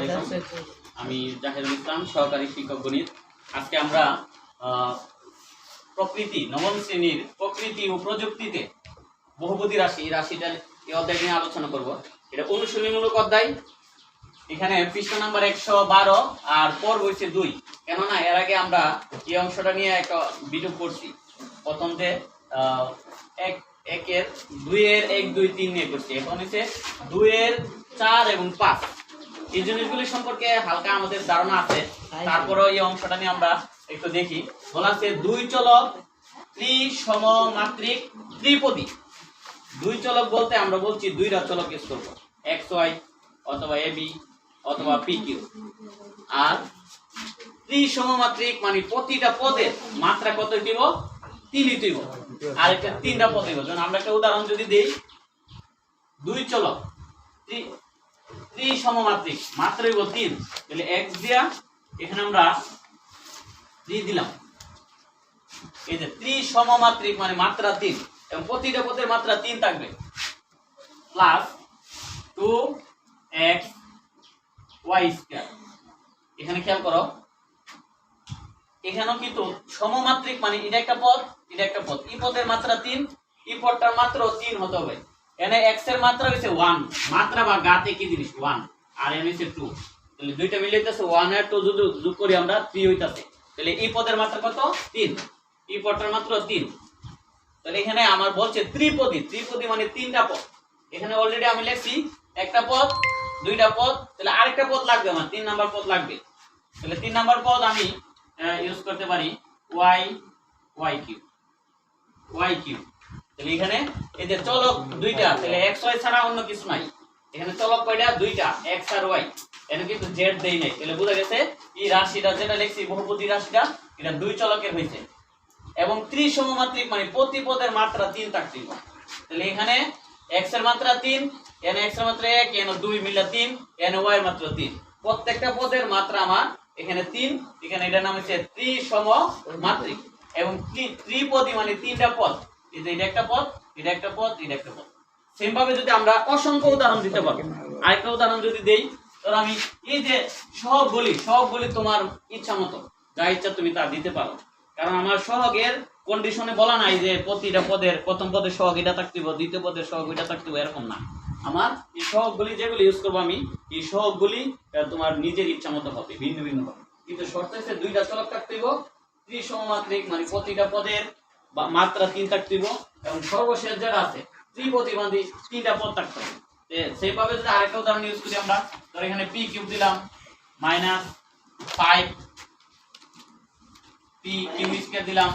আলাইকুম। আমি জাহিদুল ইসলাম, সহকারী শিক্ষক গণিত। আজকে আমরা প্রকৃতি নবম শ্রেণীর প্রকৃতি ও প্রযুক্তিতে বহুপদী রাশি রাশিটা এই অধ্যায় নিয়ে আলোচনা করব। এটা অনুশীলনীমূলক অধ্যায়। এখানে পৃষ্ঠা নাম্বার 112 আর পর্ব হচ্ছে 2। কেননা এর আগে আমরা এই অংশটা নিয়ে একটা ভিডিও করছি। প্রথম যে 1 এর 2 এর 1 2 3 নিয়ে করছি। এখন হচ্ছে 2 এর 4 এবং 5 এই জিনিসগুলি সম্পর্কে হালকা আমাদের ধারণা আছে। তারপরেও এই অংশটা নিয়ে আমরা একটু দেখি। বলা আছে 2 চলক ত্রিসমমাত্রিক ত্রিপদী। 2 চলক বলতে আমরা বলছি 2টা চলক ইউজ করব, xy অথবা ab অথবা pq। আর ত্রিসমমাত্রিক মানে প্রতিটা পদের মাত্রা কত দিব? 3 দিব। আর একটা 3টা পদ দিব। যেমন আমরা একটা উদাহরণ যদি দেই, 2 চলক ত্রিসমমাত্রিক মাত্রা হইব 3, তাহলে x দিয়া এখানে আমরা 3 দিলাম। এই যে ত্রিসমমাত্রিক মানে মাত্রা 3 এবং প্রতিটা পদের মাত্রা 3 থাকবে। Plus 2x y square. এখানে খেয়াল করো, এখানেও কিন্তু সমমাত্রিক মানে এটা একটা পদ, এটা একটা পদ। এই পদের মাত্রা 3, এই পদটার মাত্রা 3 হতে হবে। এখানে x এর মাত্রা হইছে 1, মাত্রা বা গাতে কি জিনিস 1, আর এর হইছে 2। তাহলে দুইটা মিলে হইতাছে 1 আর 2 যদি যোগ করি আমরা 3 হইতাছে। তাহলে এই পদের মাত্রা কত? 3। এই পদটার মাত্রা 3। তাহলে এখানে আমার বলছে ত্রিপদী। ত্রিপদী মানে 3টা পদ। এখানে অলরেডি আমি লিখছি একটা পদ, 2টা পদ, তাহলে আরেকটা পদ লাগবে আমার, 3 নাম্বার পদ লাগবে। তাহলে 3 নাম্বার পদ আমি ইউজ করতে পারি y কিউব। তাহলে এখানে এই যে চলক 2টা, তাহলে x y ছাড়া অন্য কিছু নাই। এখানে চলক কয়টা? 2টা, x আর y। এখানে কিন্তু z দেই নাই। তাহলে বোঝা গেছে এই রাশিটা যেটা লিখছি বহুপদী রাশিটা, এটা 2 চলকের হইছে। এবং ত্রিসমমাত্রিক মানে প্রতি পদের মাত্রা 3 থাকতে হবে। তাহলে এখানে x এর মাত্রা 3, এখানে x এর মাত্রা 1, এখানে 2 মিলে 3, এখানে y এর মাত্রা 3। প্রত্যেকটা পদের মাত্রা আমার এখানে 3। এখানে এটার নাম হচ্ছে ত্রিসমমাত্রিক। এবং ত্রিপদী মানে 3টা পদ। এই যে এটা একটা পদ, এটা একটা পদ, এটা একটা পদ। সেম ভাবে যদি আমরা অসংখ্য উদাহরণ দিতে পারি। আরেকটা উদাহরণ যদি দেই, তাহলে আমি এই যে সহগগুলি তোমার ইচ্ছা মতো যা ইচ্ছা তুমি তা দিতে পারো। কারণ আমার সহগের কন্ডিশনে বলা নাই যে প্রতিটা পদের প্রথম পদের সহগ এটা থাকতে হবে, দ্বিতীয় পদের সহগ এটা থাকতে হবে, এরকম না। আমার এই সহগগুলি যেগুলি ইউজ করবো আমি, এই সহগগুলি তোমার নিজের ইচ্ছা মতো হবে, ভিন্ন ভিন্ন হবে। কিন্তু শর্ত হচ্ছে 2টা চলক থাকতে হবে, ত্রিসমমাত্রিক মানে প্রতিটা পদের মাত্রা 3 থাকতে হবে, এবং সর্বশেষ যেটা আছে ত্রিপদী মানে 3টা পদ থাকতে হবে। সেইভাবে যদি আরেকটা উদাহরণ ইউজ করি আমরা, ধর এখানে p কিউব দিলাম -5 p কিউব স্কয়ার দিলাম,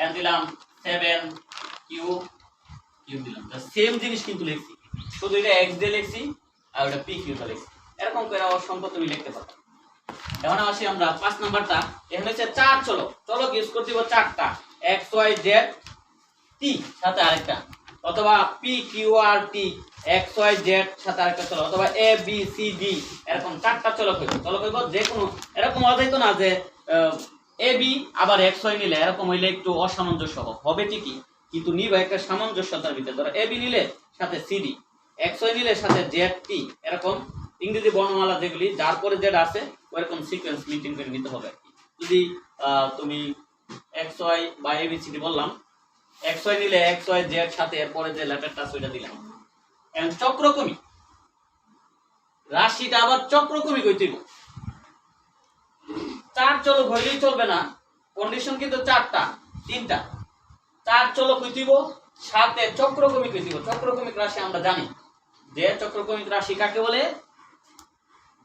এন্ড দিলাম 7 কিউব দিলাম। সেম জিনিস কিন্তু লিখছি, শুধু এটা x দিয়ে লিখছি আর ওটা p কিউব দিয়ে লিখছি। এরকম করে অসংখ্য তুমি লিখতে পারো। এখন আসি আমরা 5 নাম্বারটা। এখানে হচ্ছে 4 চলক ইউজ করতে হবে 4টা, x y z t সাথে আরেকটা, অথবা p q r t x y z সাথে আরেকটা চলক, অথবা a b c d এরকম 4টা চলক হইব। যে কোনো এরকম হইতো না যে a b আবার x y নিলে এরকম হইলে একটু অসামঞ্জস্য হবে ঠিকই, কিন্তু নিবে একটা সামঞ্জস্যতার ভিতরে। ধরো a b নিলে সাথে c d, x y নিলে সাথে z t, এরকম ইংরেজি বর্ণমালা যেগুলি যার পরে যেটা আছে ওরকম সিকোয়েন্স মেইনটেইন করে নিতে হবে। যদি তুমি x y বা a b c d বললাম, x y নিলে x y z সাথে এরপরে যে লেটারটা আছে ওইটা দিলাম। এখন চক্রক্রমিক রাশিটা আবার চক্রক্রমিক হইতে হবে। 4 চলক হইলেই চলবে না, কন্ডিশন কিন্তু 4টা, 3টা। 4 চলক হইতে হবে, সাথে চক্রক্রমিক হইতে হবে। চক্রক্রমিক রাশি আমরা জানি যে চক্রক্রমিক রাশি কাকে বলে?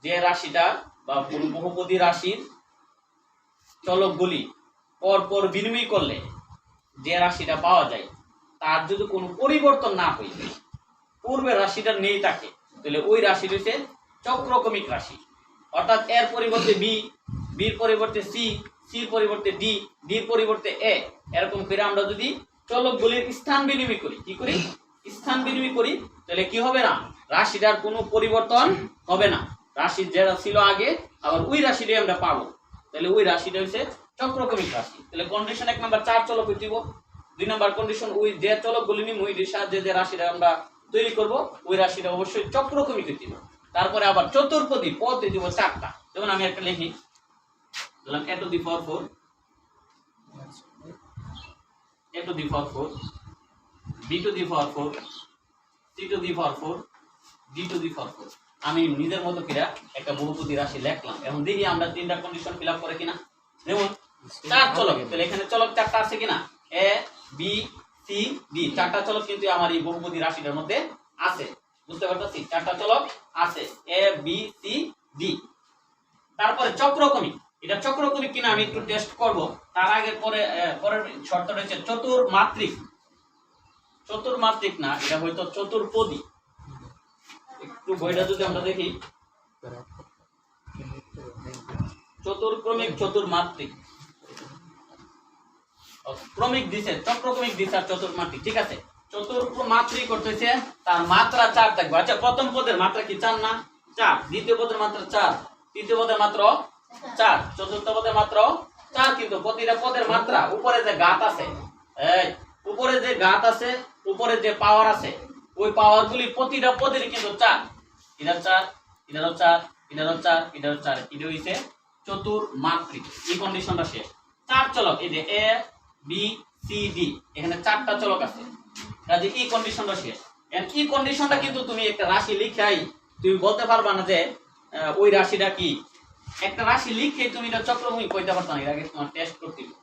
যে রাশিটা বা বহুপদী রাশির চলকগুলি পরপর বিনিময় করলে যে রাশিটা পাওয়া যায়, তার যদি কোনো পরিবর্তন না হয়, পূর্বের রাশিটা নেই থাকে, তাহলে ওই রাশি হচ্ছে চক্রক্রমিক রাশি। অর্থাৎ এর পরিবর্তে বি, বির পরিবর্তে সি, সির পরিবর্তে ডি, ডির পরিবর্তে এ, এরকম করে আমরা যদি চলকগুলির স্থান বিনিময় করি, কি করি? স্থান বিনিময় করি, তাহলে কি হবে না? রাশিটার কোনো পরিবর্তন হবে না। রাশি যেটা ছিল আগে আবার ওই রাশিটাই আমরা পাবো। তাহলে ওই রাশিটা হচ্ছে চক্রক্রমিক রাশি। তাহলে কন্ডিশন 1 নাম্বার 4 চলক হইতে হবে। 2 নাম্বার কন্ডিশন ওই যে চলকগুলি নিয়ে ওই সাহায্যে যে রাশিটা আমরা তৈরি করব, ওই রাশিটা অবশ্যই চক্রক্রমিক হইতে হবে। তারপরে আবার চতুর্পদী পদ দিব 4টা। যেমন আমি একটা লিখি, বললাম a to the power 4, a to the power 4, b to the power 4, c to the power 4, d to the power 4। আমি নিজের মতো করে একটা বহুপদী রাশি লিখলাম। এখন দেখি আমরা তিনটা কন্ডিশন ফিল আপ করে কিনা। যেমন 4 চলক, তাহলে এখানে চলক 4টা আছে কিনা, a b c d, 4টা চলক কিন্তু আমার এই বহুপদী রাশিটার মধ্যে আছে। বুঝতে পারতেছি, 4টা চলক আছে a b c d। তারপরে চক্রক্রমিক, এটা চক্রক্রমিক কিনা আমি একটু টেস্ট করব। তার আগে পরের শর্ত রয়েছে চতুর্মাত্রিক। চতুর্মাত্রিক না, এটা হয়তো চতুর্পদী। একটু বইটা যদি আমরা দেখি, চতুর্ক্রমিক চতুর্মাত্রিক, ক্রমিক দিছে, চক্রক্রমিক দিছে আর চতুর্মাত্রিক। ঠিক আছে, চতুর্মাত্রিক করতেছে তার মাত্রা 4 থাকবে। আচ্ছা, প্রথম পদের মাত্রা কি 4 না? 4। দ্বিতীয় পদের মাত্রা 4, তৃতীয় পদের মাত্র 4, চতুর্থ পদের মাত্র 4। কিন্তু প্রতিটা পদের মাত্রা, উপরে যে গাত আছে, এই উপরে যে গাত আছে, উপরে যে পাওয়ার আছে, ওই পাওয়ার গুলি প্রতিটা পদের কিন্তু 4। এটার 4, এটারও 4, এটারও 4, এটারও 4। এটা হইছে চতুর্মাত্রিক। এই কন্ডিশনটা শেষ। 4 চলক, এই যে a b c d, এখানে 4টা চলক আছে, কাজে এই কন্ডিশনটা শেষ। এন্ড এই কন্ডিশনটা কিন্তু তুমি একটা রাশি লিখাই তুমি বলতে পারবা না যে ওই রাশিটা কি। একটা রাশি লিখে তুমি এটা চক্রক্রমিক কইতে পারতা না, এর আগে তোমার টেস্ট করতে হবে,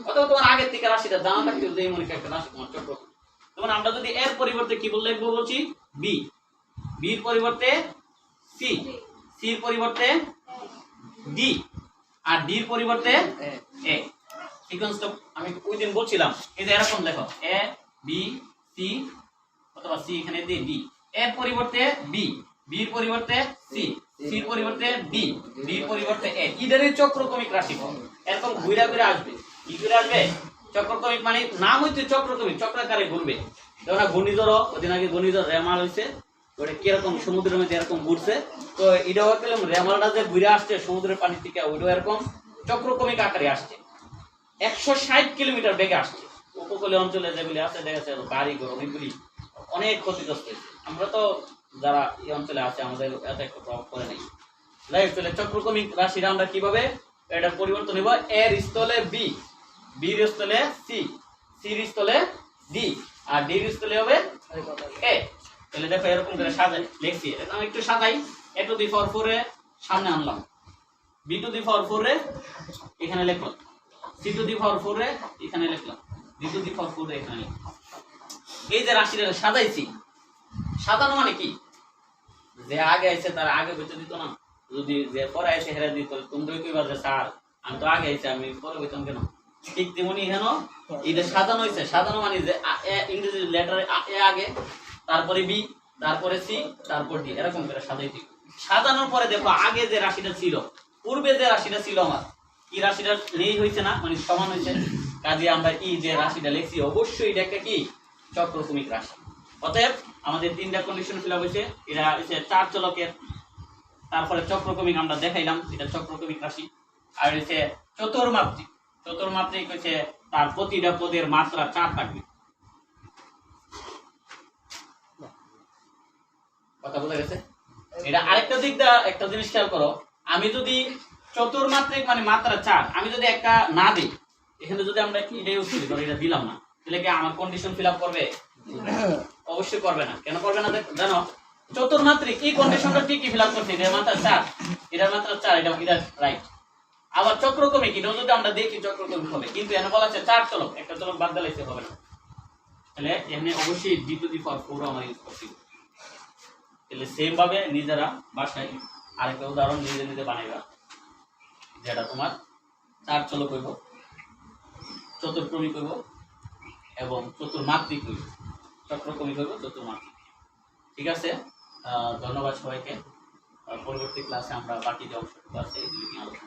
অথবা তোমার আগের থেকে রাশিটা জানা থাকতে হবে যে মনে একটা রাশি তোমার চক্রক্রমিক। যেমন আমরা যদি এর পরিবর্তে কি বললে লিখবো বলছি, b, b এর পরিবর্তে c, c এর পরিবর্তে d, আর d এর পরিবর্তে a। সিকোয়েন্সটা আমি ওই দিন বলছিলাম, এই যে এরকম দেখো a b c, অথবা c এখানে দিয়ে d, এর পরিবর্তে b, b এর পরিবর্তে c, c এর পরিবর্তে d, d এর পরিবর্তে a। এদেরই চক্রক্রমিক রাশি এরকম ঘুরে ঘুরে আসবে। কি ঘুরে আসবে? চক্রক্রমিক মানে নাম হইতে চক্রক্রমিক, চক্রাকারে ঘুরবে। যেমন ঘূর্ণিঝড়, ওদিন আগে ঘূর্ণিঝড় রেমাল হয়েছে, ওটা কিরকম সমুদ্রের মধ্যে এরকম ঘুরছে, তো এটাও পেলাম রেমালটা যে ঘুরে আসছে সমুদ্রের পানি থেকে, ওইটাও এরকম চক্রক্রমিক আকারে আসছে। 160 কিলোমিটার বেগে আসছে। উপকূলীয় অঞ্চলে যেগুলি আছে দেখা যাচ্ছে বাড়ি ঘর অনেকগুলি অনেক ক্ষতিগ্রস্ত হয়েছে। আমরা তো যারা এই অঞ্চলে আছে আমাদের এত একটা প্রভাব পড়ে নাই। তাহলে চক্রক্রমিক রাশিটা আমরা কিভাবে এটার পরিবর্তন নিব, এর স্থলে বি, বির স্থলে সি, সির স্থলে ডি, আর ডির স্থলে হবে এ। তাহলে দেখো এরকম করে সাজাই লিখছি, আমি একটু সাজাই। a to the power 4 এ সামনে আনলাম, b to the power 4 এ এখানে লিখলাম, c to the power 4 এ এখানে লিখলাম, d to the power 4 এ এখানে লিখলাম। এই যে রাশিটা সাজাইছি, সাজানো মানে কি, যে আগে আইছে তার আগে বেঁচে দিত না, যদি যে পরে আইছে হেরে দিত, তোমরা কইবা যে স্যার আমি তো আগে আইছি আমি পরে বেতন কেন। ঠিক তেমনি এখানে এটা সাজানো হয়েছে। সাজানো মানে যে ইংরেজি লেটারে এ আগে, তারপরে বি, তারপরে সি, তারপর ডি, এরকম করে সাজাইতে। সাজানোর পরে দেখো আগে যে রাশিটা ছিল, পূর্বে যে রাশিটা ছিল আমার, এই রাশিটা নেই হয়েছে না, মানে সমান হয়েছে। কাজে আমরা এই যে রাশিটা লিখছি অবশ্যই এটা একটা কি চক্রক্রমিক রাশি। অতএব আমাদের তিনটা কন্ডিশন ফিল আপ হয়েছে। এটা হচ্ছে 4 চলকের, তারপরে চক্রক্রমিক আমরা দেখাইলাম, এটা চক্রক্রমিক রাশি। আর হচ্ছে চতুর্মাত্রিক, চতুর্মাত্রিক হচ্ছে তার প্রতিটা পদের মাত্রা 4 থাকবে। কথা বোঝা গেছে? এটা আরেকটা দিক দা একটা জিনিস খেয়াল করো, আমি যদি চতুর্মাত্রিক মানে মাত্রা 4 আমি যদি একটা না দিই, এখানে যদি আমরা এটা ইউজ করি, ধরো এটা দিলাম না, তাহলে কি আমার কন্ডিশন ফিল আপ করবে? অবশ্যই করবে না। কেন করবে না জানো? চতুর্মাত্রিক এই কন্ডিশনটা ঠিকই ফিল আপ করছে, এটার মাত্রা 4, এটার মাত্রা 4, এটা রাইট। আবার চক্রক্রমিক এটাও যদি আমরা দেখি চক্রক্রমিক হবে, কিন্তু এখানে বলা আছে 4 চলক, একটা চলক বাদ দিলে হবে না। তাহলে এখানে অবশ্যই d to the power 4 আমরা ইউজ করছি। তাহলে সেম ভাবে নিজেরা বাসায় আরেকটা উদাহরণ নিজে নিজে বানাইবা, যেটা তোমার 4 চলক হইব, চতুর্ক্রমিক হইব এবং চতুর্মাত্রিক হইব, চক্রক্রমিক হইব, চতুর্মাত্রিক। ঠিক আছে, ধন্যবাদ সবাইকে। পরবর্তী ক্লাসে আমরা বাকি যে অংশটুকু আছে এগুলি নিয়ে আলোচনা